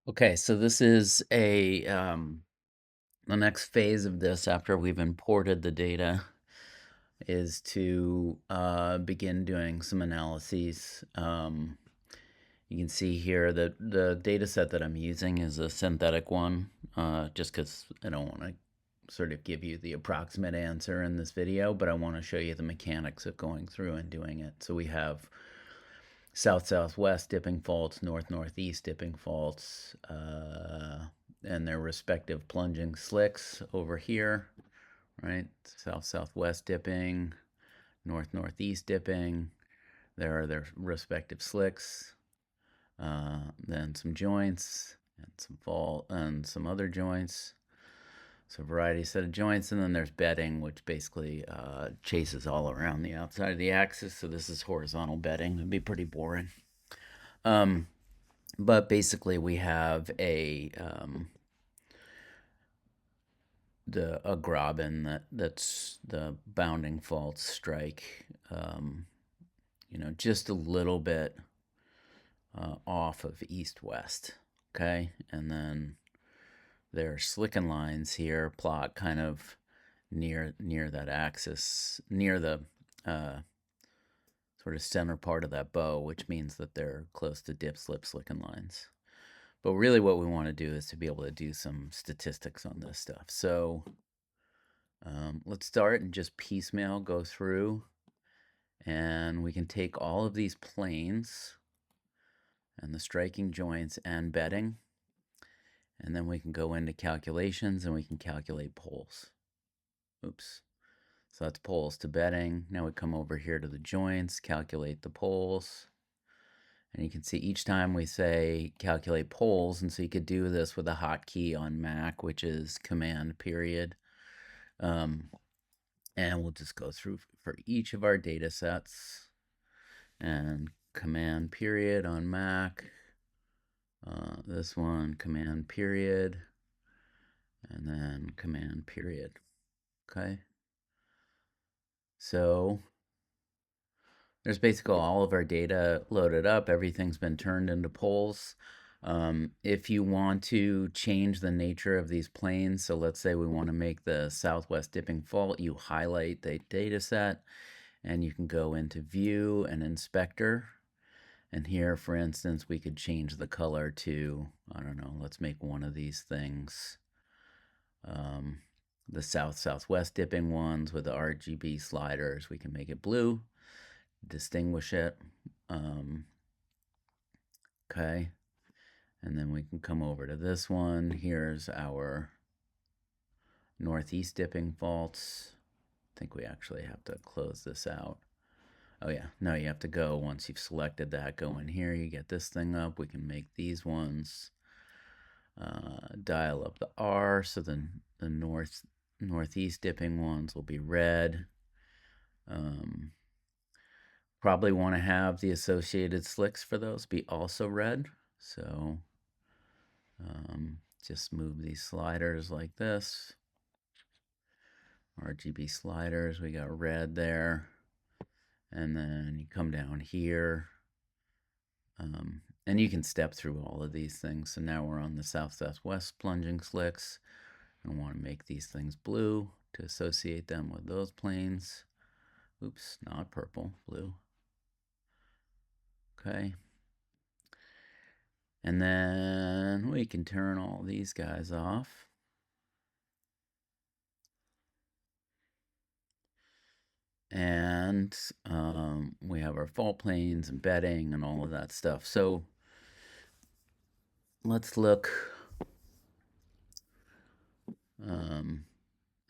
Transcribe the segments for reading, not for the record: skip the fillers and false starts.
Okay, so this is the next phase of this after we've imported the data is to begin doing some analyses. You can see here that the data set that I'm using is a synthetic one, just because I don't want to sort of give you the approximate answer in this video, but I want to show you the mechanics of going through and doing it. So we have south-southwest dipping faults, north-northeast dipping faults, and their respective plunging slicks over here, right? South-southwest dipping, north-northeast dipping. There are their respective slicks. Then some joints and some fault and some other joints. So a variety set of joints, and then there's bedding, which basically chases all around the outside of the axis. So this is horizontal bedding. It'd be pretty boring. But basically we have a graben that's the bounding faults strike, just a little bit off of east-west, okay? And then there are slicken lines here plot kind of near that axis, near the sort of center part of that bow, which means that they're close to dip, slip, slicken lines. But really what we want to do is to be able to do some statistics on this stuff. So let's start and just piecemeal go through, and we can take all of these planes and the striking joints and bedding, and then we can go into calculations and we can calculate poles. Oops. So that's poles to bedding. Now we come over here to the joints, calculate the poles. And you can see each time we say calculate poles, and so you could do this with a hotkey on Mac, which is Command period. And we'll just go through for each of our data sets and Command period on Mac. This one, Command period, and then Command period. Okay. So there's basically all of our data loaded up. Everything's been turned into poles. If you want to change the nature of these planes, so let's say we want to make the southwest dipping fault, you highlight the data set and you can go into View and Inspector. And here, for instance, we could change the color to, I don't know, let's make one of these things. The south-southwest dipping ones with the RGB sliders, we can make it blue, distinguish it. Okay. And then we can come over to this one. Here's our northeast dipping faults. I think we actually have to close this out. Oh yeah, no, you have to go, once you've selected that, go in here, you get this thing up. We can make these ones, dial up the R, so then the northeast dipping ones will be red. Probably want to have the associated slicks for those be also red. So just move these sliders like this. RGB sliders, we got red there. And then you come down here. And you can step through all of these things. So now we're on the south-southwest plunging slicks. I want to make these things blue to associate them with those planes. Oops, not purple, blue. Okay. And then we can turn all these guys off. And we have our fault planes and bedding and all of that stuff. So let's look.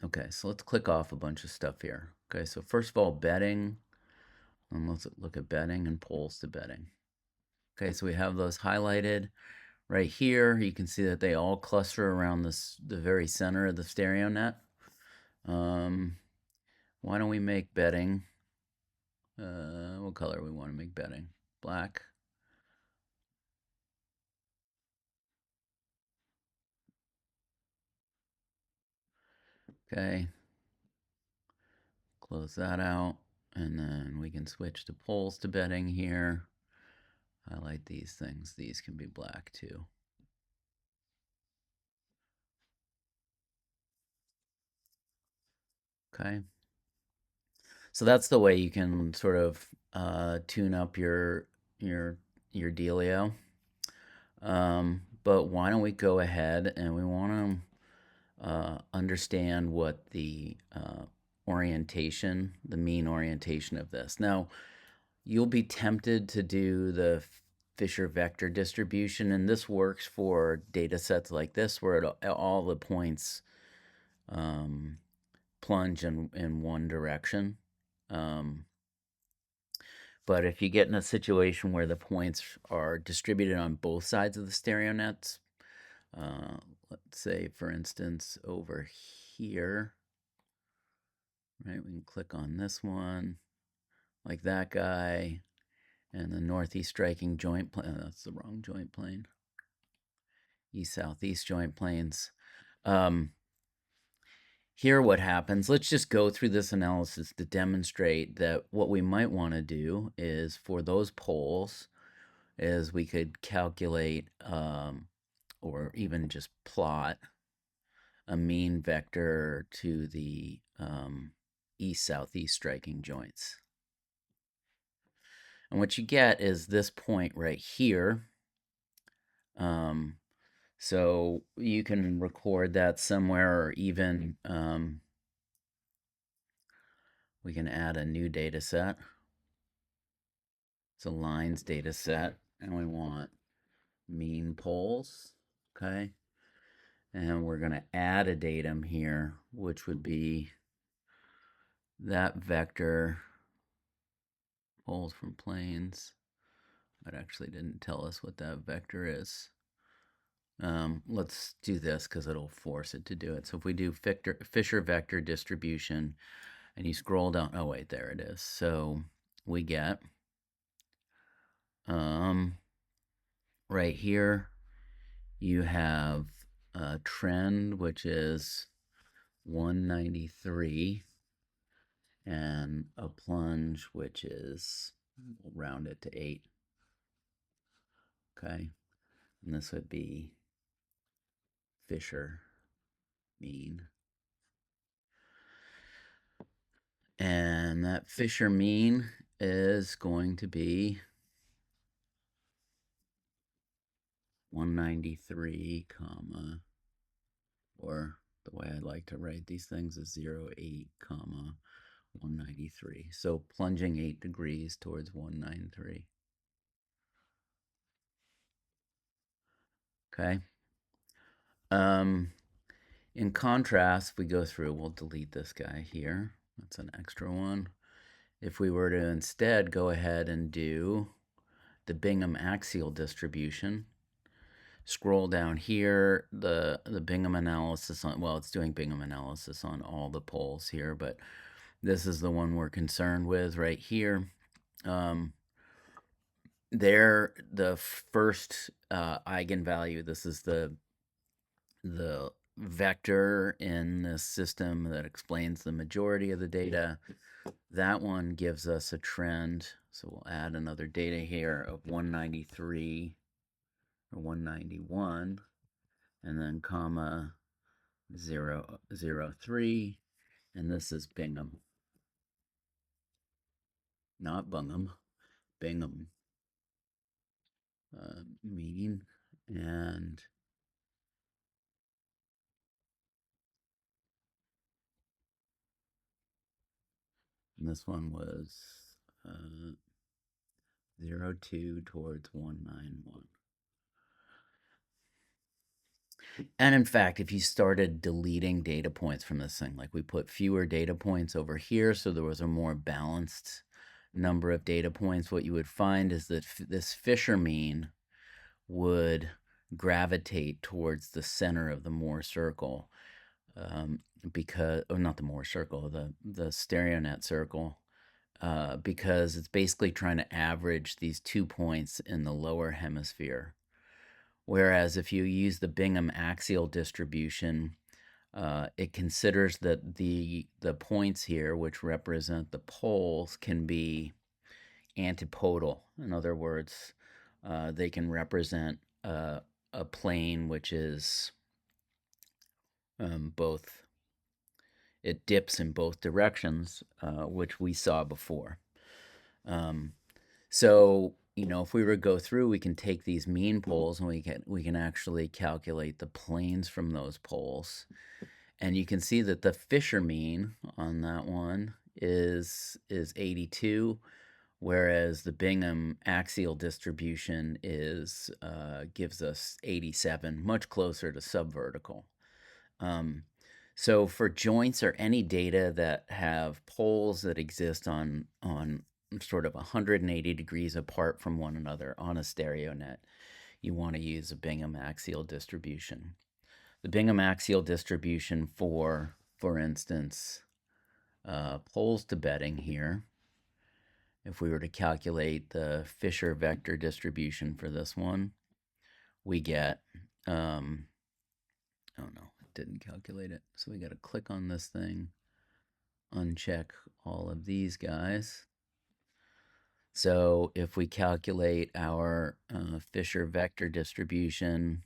Okay, so let's click off a bunch of stuff here. Okay, so first of all, bedding. And let's look at bedding and poles to bedding. Okay, so we have those highlighted right here. You can see that they all cluster around the very center of the Stereonet. Why don't we make bedding? What color we want to make bedding? Black. Okay. Close that out. And then we can switch to poles to bedding here. Highlight these things. These can be black too. Okay. So that's the way you can sort of tune up your your dealio. But why don't we go ahead and we want to understand what the orientation, the mean orientation of this. Now, you'll be tempted to do the Fisher vector distribution, and this works for data sets like this where all the points plunge in one direction. But if you get in a situation where the points are distributed on both sides of the Stereonets, let's say, for instance, over here, right, we can click on this one, like that guy, and the northeast striking joint plane. Oh, that's the wrong joint plane. East-southeast joint planes. Here what happens, let's just go through this analysis to demonstrate that what we might want to do is for those poles is we could calculate or even just plot a mean vector to the east-southeast striking joints. And what you get is this point right here. So you can record that somewhere, or even we can add a new data set. It's a lines data set, and we want mean poles, okay? And we're going to add a datum here, which would be that vector, poles from planes. It actually didn't tell us what that vector is. Let's do this because it'll force it to do it. So if we do Fisher vector distribution, and you scroll down, oh wait, there it is. So we get right here, you have a trend, which is 193, and a plunge, which is, we'll round it to 8. Okay, and this would be Fisher mean. And that Fisher mean is going to be 193, comma, or the way I like to write these things is 0.8, comma, 193. So plunging 8 degrees towards 193. Okay. In contrast, if we go through, we'll delete this guy here. That's an extra one. If we were to instead go ahead and do the Bingham axial distribution, scroll down here, the Bingham analysis on, well, it's doing Bingham analysis on all the poles here, but this is the one we're concerned with right here. There, the first eigenvalue, this is the vector in this system that explains the majority of the data. That one gives us a trend. So we'll add another data here of 193 or 191, and then comma 003, and this is Bingham. Not Bingham, Bingham mean, and this one was 02 towards 191. And in fact, if you started deleting data points from this thing, like we put fewer data points over here, so there was a more balanced number of data points, what you would find is that this Fisher mean would gravitate towards the center of the Moore circle, because, or not the Moore circle, the Stereonet circle, because it's basically trying to average these 2 points in the lower hemisphere. Whereas if you use the Bingham axial distribution, it considers that the points here, which represent the poles, can be antipodal. In other words, they can represent a plane which is both it dips in both directions, which we saw before. So, if we were to go through, we can take these mean poles and we can actually calculate the planes from those poles. And you can see that the Fisher mean on that one is 82, whereas the Bingham axial distribution gives us 87, much closer to subvertical. So for joints or any data that have poles that exist on sort of 180 degrees apart from one another on a Stereonet, you want to use a Bingham axial distribution. The Bingham axial distribution for instance, poles to bedding here, if we were to calculate the Fisher vector distribution for this one, we get, oh no, it didn't calculate it. So we got to click on this thing, uncheck all of these guys. So if we calculate our Fisher vector distribution,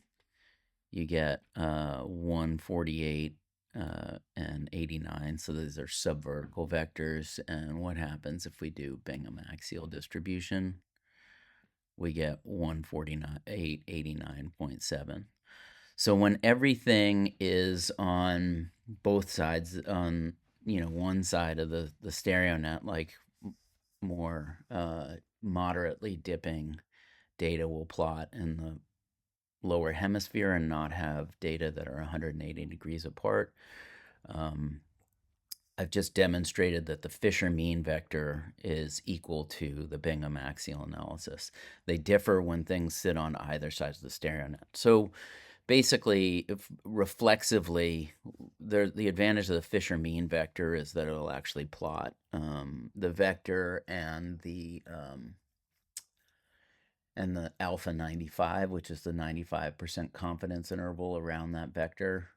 you get 148 and 89. So these are subvertical vectors. And what happens if we do Bingham axial distribution? We get 148, 89.7. So when everything is on both sides, on one side of the Stereonet, like more moderately dipping data will plot in the lower hemisphere and not have data that are 180 degrees apart. I've just demonstrated that the Fisher mean vector is equal to the Bingham axial analysis. They differ when things sit on either side of the Stereonet. So basically, reflexively, the advantage of the Fisher mean vector is that it'll actually plot the vector and the alpha 95, which is the 95% confidence interval around that vector.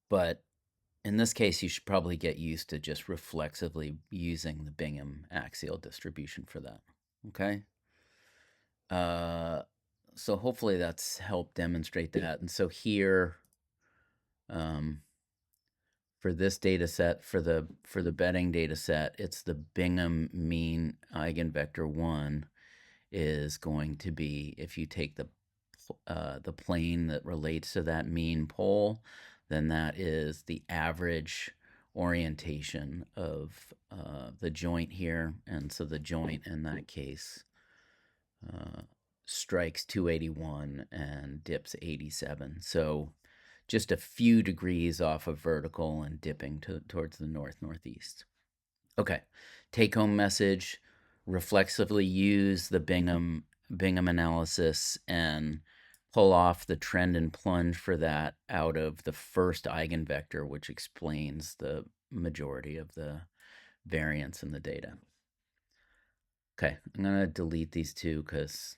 But in this case, you should probably get used to just reflexively using the Bingham axial distribution for that. Okay? So hopefully that's helped demonstrate that. And so here, for this data set, for the bedding data set, it's the Bingham mean eigenvector 1 is going to be, if you take the plane that relates to that mean pole, then that is the average orientation of the joint here. And so the joint in that case strikes 281 and dips 87. So just a few degrees off of vertical and dipping towards the northeast. Okay, take home message: reflexively use the Bingham analysis and pull off the trend and plunge for that out of the first eigenvector, which explains the majority of the variance in the data. Okay, I'm going to delete these two because,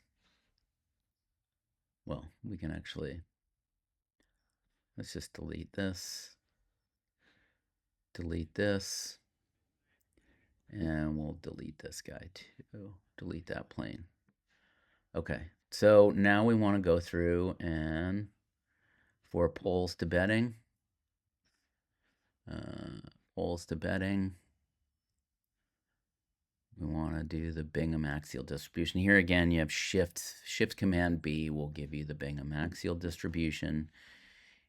well, we can actually, let's just delete this, and we'll delete this guy too, delete that plane. Okay, so now we want to go through and for poles to bedding, we want to do the Bingham axial distribution. Here again, you have shift command B will give you the Bingham axial distribution.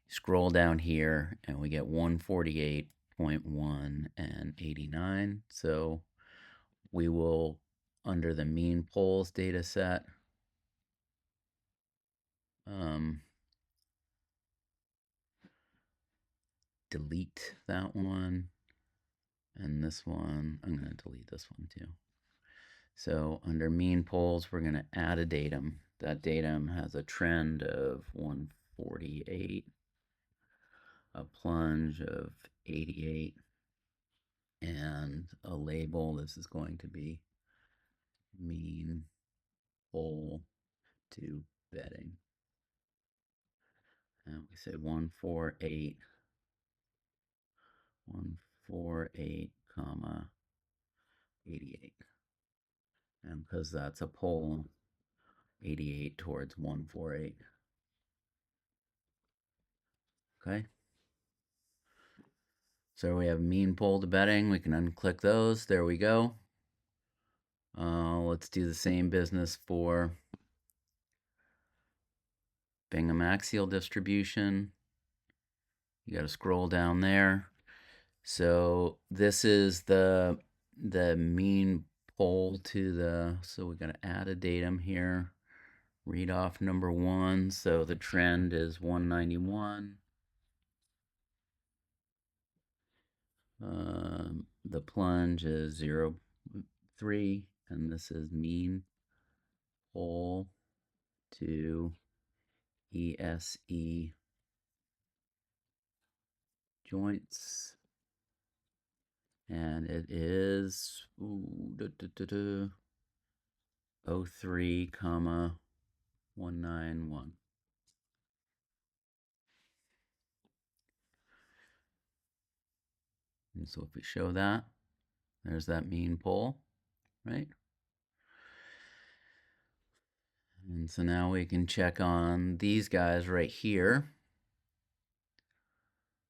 Scroll down here and we get 148.1 and 89. So we will, under the mean poles data set, delete that one. And this one, I'm going to delete this one too. So under mean poles, we're going to add a datum. That datum has a trend of 148, a plunge of 88, and a label. This is going to be mean pole to bedding. And we say 148, comma 88. And because that's a pole, 88 towards 148. Okay. So we have mean pole to bedding. We can unclick those. There we go. Let's do the same business for Bingham axial distribution. You got to scroll down there. So this is the mean pole to the, so we're going to add a datum here. Read off number 1. So the trend is 191. The plunge is 0.3, and this is mean pole to ESE joints, and it is 03, 191. And so if we show that, there's that mean pole, right? And so now we can check on these guys right here.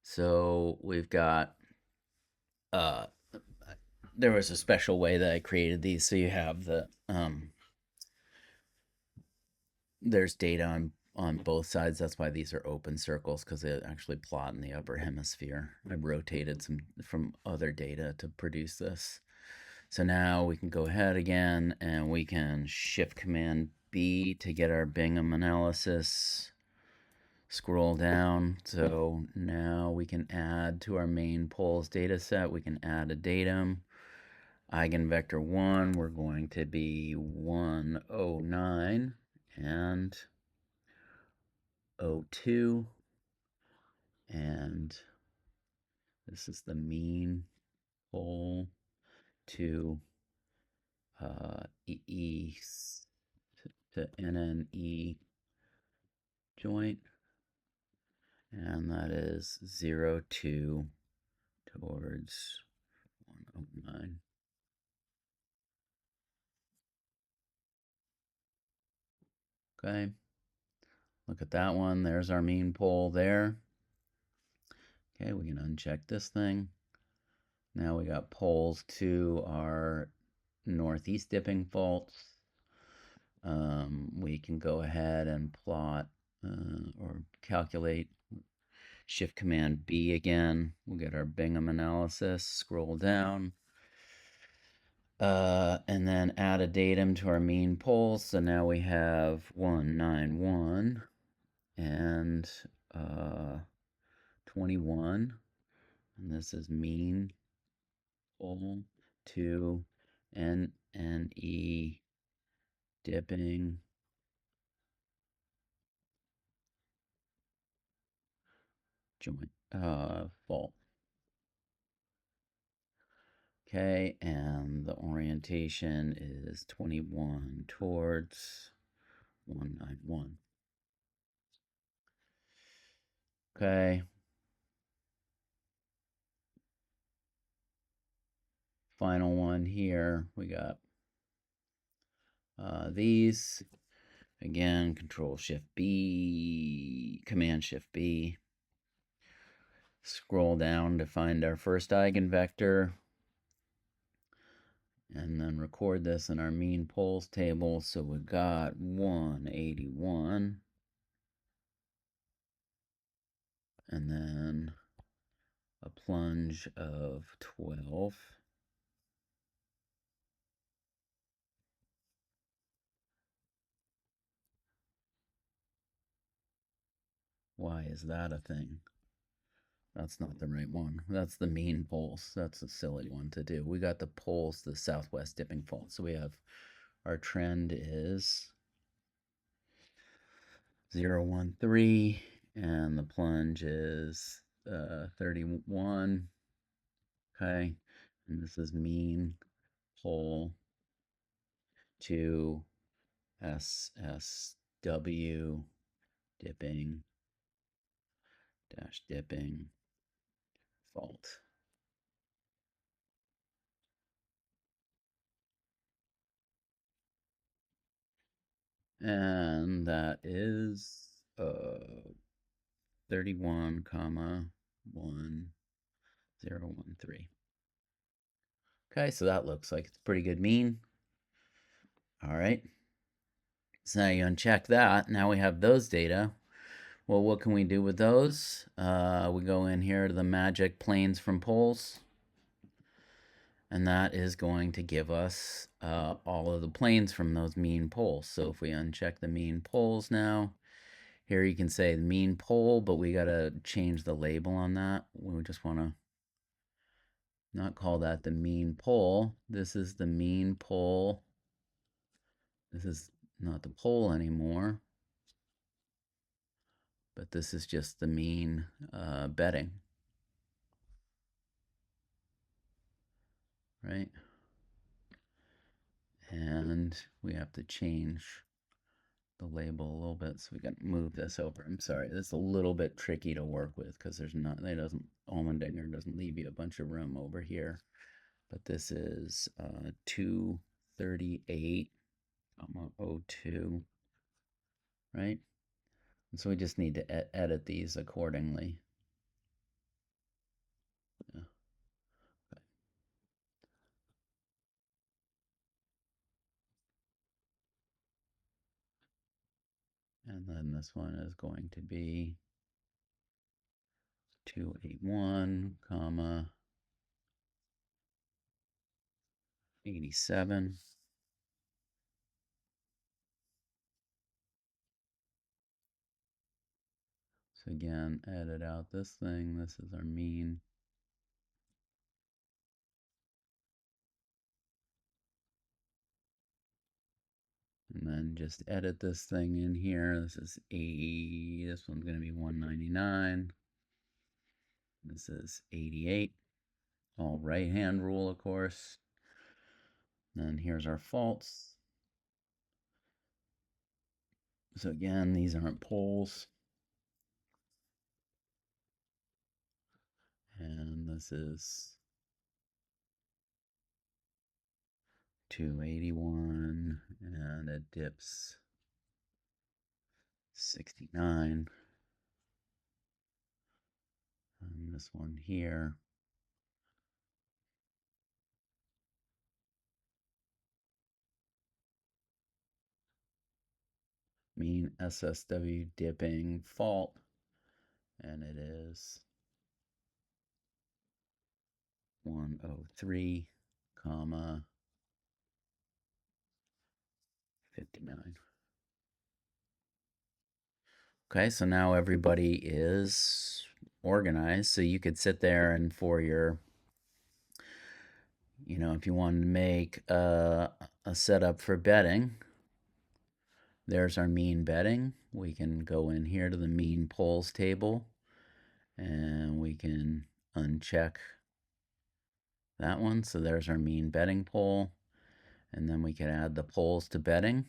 So we've got, there was a special way that I created these. So you have the, there's data on both sides. That's why these are open circles, because they actually plot in the upper hemisphere. I rotated some from other data to produce this. So now we can go ahead again and we can Shift Command B to get our Bingham analysis. Scroll down. So now we can add to our main poles data set. We can add a datum. Eigenvector 1, we're going to be 109 and 02. And this is the mean pole to E to NNE joint, and that is 02 towards 109. Okay, look at that one. There's our mean pole there. Okay, we can uncheck this thing. Now we got poles to our northeast dipping faults. We can go ahead and plot or calculate. Shift Command B again. We'll get our Bingham analysis. Scroll down. And then add a datum to our mean poles. So now we have 191 and 21. And this is mean pole to NNE dipping joint fault. Okay, and the orientation is 21 towards 191. Okay. Final one here. We got these. Again, Control Shift B, Command Shift B. Scroll down to find our first eigenvector. And then record this in our mean poles table. So we got 181. And then a plunge of 12. Why is that a thing? That's not the right one. That's the mean poles. That's a silly one to do. We got the poles, the southwest dipping fault. So we have our trend is 013, and the plunge is 31. Okay, and this is mean pole to SSW dipping dash dipping fault. And that is 31, 1, 0.013. Okay, so that looks like it's a pretty good mean. All right. So now you uncheck that. Now we have those data. Well, what can we do with those? We go in here to the magic planes from poles. And that is going to give us all of the planes from those mean poles. So if we uncheck the mean poles now, here you can say the mean pole, but we got to change the label on that. We just want to not call that the mean pole. This is the mean pole. This is not the pole anymore, but this is just the mean bedding, right? And we have to change the label a little bit, so we got to move this over. I'm sorry, this is a little bit tricky to work with because there's not, it doesn't, Allmendinger doesn't leave you a bunch of room over here. But this is 238.02, right? And so we just need to edit these accordingly. Yeah. Okay. And then this one is going to be 281, comma 87. So again, edit out this thing. This is our mean. And then just edit this thing in here. This is 80. This one's going to be 199. This is 88. All right hand rule, of course. Then here's our faults. So again, these aren't poles. And this is 281, and it dips 69. And this one here, mean SSW dipping fault, and it is 103, comma 59. Okay, so now everybody is organized. So you could sit there and for your, if you wanted to make a setup for bedding, there's our mean bedding. We can go in here to the mean poles table and we can uncheck that one. So there's our mean bedding pole. And then we can add the poles to bedding.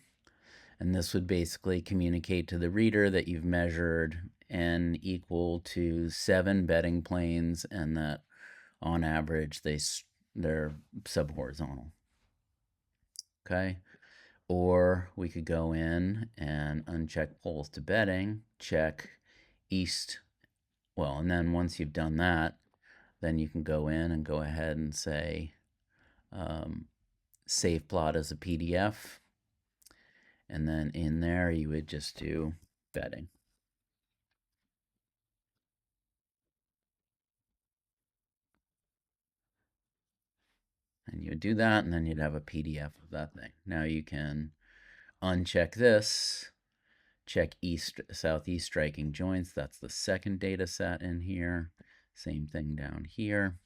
And this would basically communicate to the reader that you've measured n equal to 7 bedding planes and that on average they're subhorizontal. Okay. Or we could go in and uncheck poles to bedding, check east. Well, and then once you've done that, then you can go in and go ahead and say save plot as a PDF. And then in there, you would just do bedding. And you would do that, and then you'd have a PDF of that thing. Now you can uncheck this, check southeast striking joints. That's the second data set in here. Same thing down here.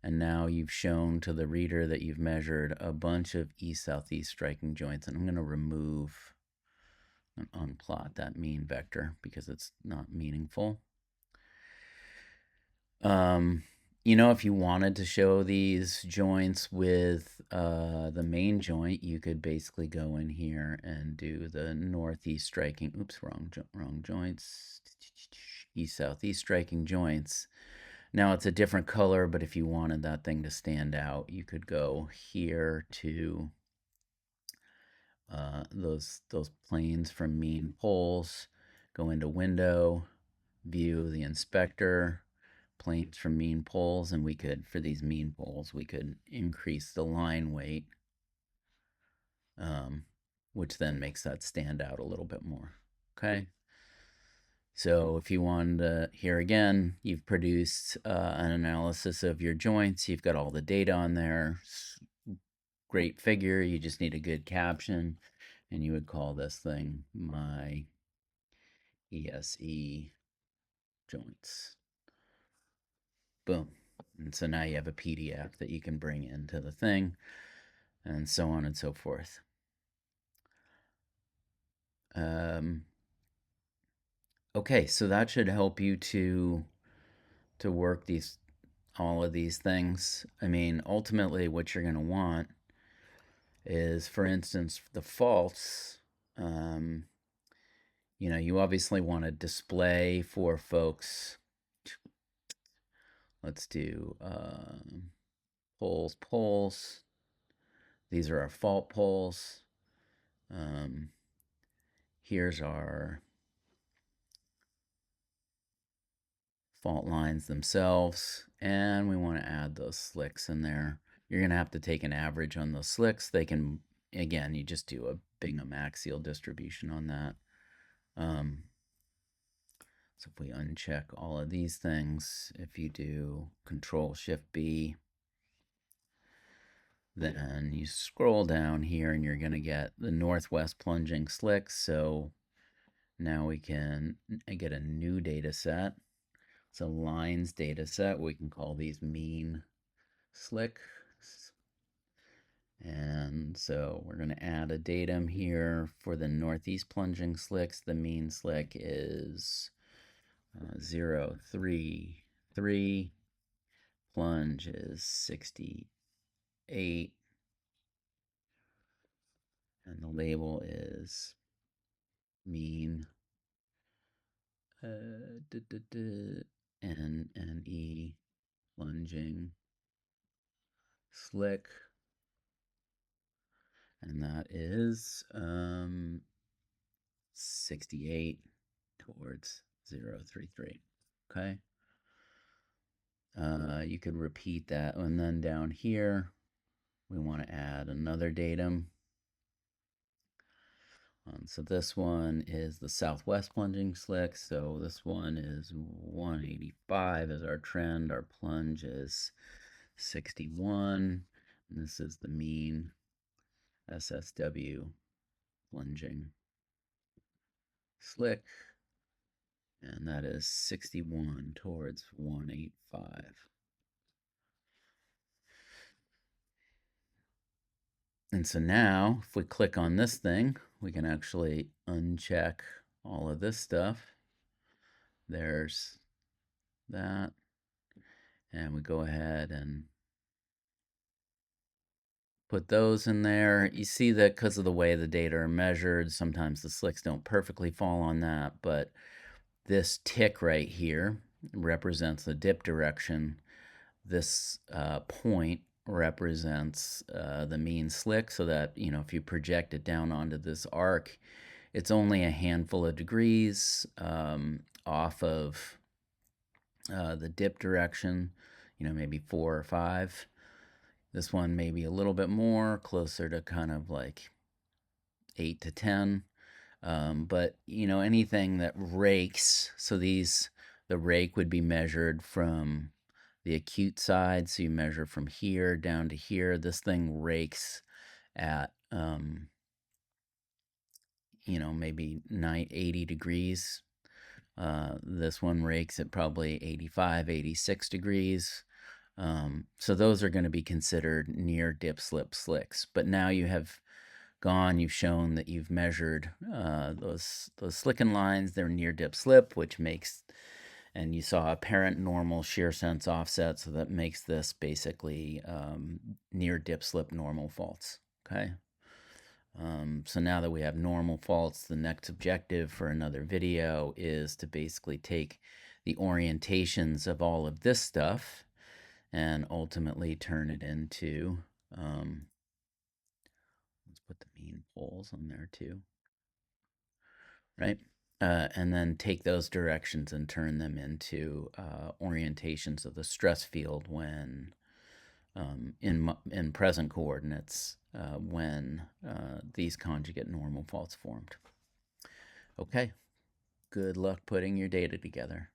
And now you've shown to the reader that you've measured a bunch of east-southeast striking joints. And I'm going to remove and unplot that mean vector because it's not meaningful. If you wanted to show these joints with the main joint, you could basically go in here and do the northeast striking, wrong joints, east-southeast striking joints. Now it's a different color, but if you wanted that thing to stand out, you could go here to those planes from mean poles, go into window, view the inspector, planes from mean poles, and we could, for these mean poles, we could increase the line weight, which then makes that stand out a little bit more. Okay. So if you want to, here again, you've produced an analysis of your joints. You've got all the data on there. Great figure. You just need a good caption. And you would call this thing my ESE joints. Boom. And so now you have a PDF that you can bring into the thing, and so on and so forth. Okay, so that should help you to work all of these things. I mean, ultimately, what you're going to want is, for instance, the faults. You obviously want to display for folks. Let's do poles. These are our fault poles. Here's our fault lines themselves, and we want to add those slicks in there. You're going to have to take an average on those slicks. They can, again, you just do a Bingham axial distribution on that. So if we uncheck all of these things, if you do Control-Shift-B, then you scroll down here and you're going to get the northwest plunging slicks. So now we can get a new data set. It's a lines data set. We can call these mean slicks. And so we're going to add a datum here for the northeast plunging slicks. The mean slick is 0, 3, 3. Plunge is 68. And the label is mean NE plunging slick. And that is 68 towards 033. Okay. You could repeat that, and then down here we want to add another datum. So this one is the southwest plunging slick. So this one is 185 as our trend. Our plunge is 61. And this is the mean SSW plunging slick. And that is 61 towards 185. And so now, if we click on this thing, we can actually uncheck all of this stuff. There's that. And we go ahead and put those in there. You see that because of the way the data are measured, sometimes the slicks don't perfectly fall on that, but this tick right here represents the dip direction. This point represents the mean slick, so that, if you project it down onto this arc, it's only a handful of degrees off of the dip direction, maybe 4 or 5. This one maybe a little bit more, closer to kind of like 8 to 10. But, anything that rakes, so the rake would be measured from the acute side. So you measure from here down to here. This thing rakes at, maybe 80 degrees. This one rakes at probably 85, 86 degrees. So those are going to be considered near dip slip slicks. But now you have you've shown that you've measured those slicken lines. They're near dip slip, which makes, and you saw apparent normal shear sense offset, so that makes this basically near dip slip normal faults. Okay. So now that we have normal faults, the next objective for another video is to basically take the orientations of all of this stuff and ultimately turn it into, let's put the mean poles on there too, right? and then take those directions and turn them into orientations of the stress field when in present coordinates when these conjugate normal faults formed. Okay, good luck putting your data together.